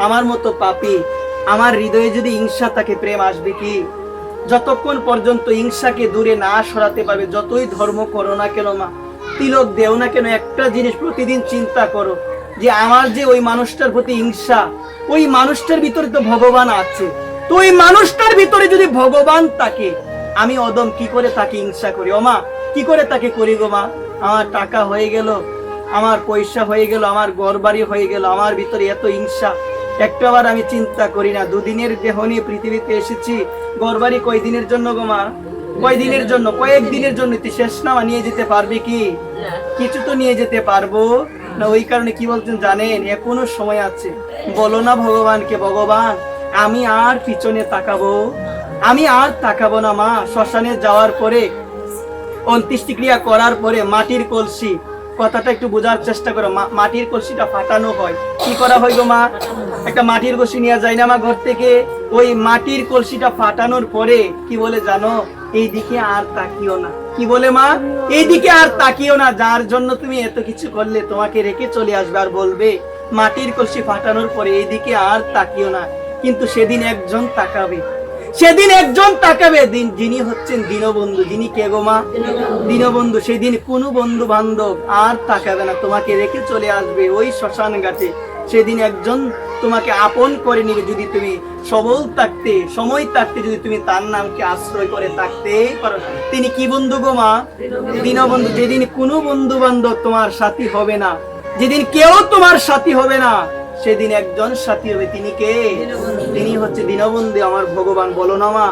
আমার মতো পাপী, আমার হৃদয়ে যদি হিংসা থাকে, প্রেম আসবে কি? যতক্ষণ পর্যন্ত হিংসাকে দূরে না সরাতে পারবে, যতই ধর্ম করো না কেন মা, তিলক দেও না কেন, একটা জিনিস প্রতিদিন চিন্তা করো যে আমার যে ওই মানুষটার প্রতি হিংসা, ওই মানুষটার ভিতরে তো ভগবান আছে। তো ওই মানুষটার ভিতরে যদি ভগবান থাকে, আমি অদম কি করে তাকে হিংসা করি? ও মা, কি করে তাকে করি গো মা? আমার টাকা হয়ে গেল, আমার পয়সা হয়ে গেল, আমার ঘর বাড়ি হয়ে গেল, আমার ভিতরে এত হিংসা, একটাবার আমি চিন্তা করি না। দুদিনের দেহ নিয়ে পৃথিবীতে এসেছি, ঘর বাড়ি কয়দিনের জন্য গো মা? কয়দিনের জন্য? কয়েকদিনের জন্য। তুই শেষ না নিয়ে যেতে পারবি কি? কিছু তো নিয়ে যেতে পারবো না। ওই কারণে কি বলছেন জানেন, এখনো সময় আছে। বলো না ভগবানকে, ভগবান আমি আর পিছনে তাকাবো, আমি আর তাকাবো না মা। শ্মশানে যাওয়ার পরে, অন্ত্যেষ্টিক্রিয়া করার পরে মাটির কলসি, কথাটা একটু বোঝার চেষ্টা করো। মাটির কলসিটা ফাটানো হয়। কি করা হয় গো মা? একটা মাটির কলসি নিয়ে যায় না মা ঘর থেকে? ওই মাটির কলসিটা ফাটানোর পরে কি বলে জানো? এইদিকে আর তাকিও না। কি বলে মা? এইদিকে আর তাকিও না। যার জন্য তুমি এত কিছু করলে, তোমাকে রেখে চলে আসবে আর বলবে মাটির কলসি ফাটানোর পরে এইদিকে আর তাকিও না। কিন্তু সেদিন একজন তাকাবে, সেদিন একজন তাকাবে, যিনি হচ্ছেন দীনবন্ধু। যিনি কে গো মা? দীনবন্ধু। সেদিন কোনো বন্ধু বান্ধব আর তাকাবে না, তোমাকে রেখে চলে আসবে ওই শ্মশান ঘাটে। সেদিন একজন তোমাকে আপন করে নিবে, যদি তুমি সবল থাকতে, সময় থাকতে যদি তুমি তার নামকে আশ্রয় করে থাকতে পারো। তিনি কি বন্ধু গো মা? দীনবন্ধু। যেদিন কোনো বন্ধু বান্ধব তোমার সাথী হবে না, যেদিন কেউ তোমার সাথী হবে না, সেদিন একজন সাথী হবে। তিনি কে? তিনি হচ্ছে দীনবন্ধু, আমার ভগবান। বলো না মা?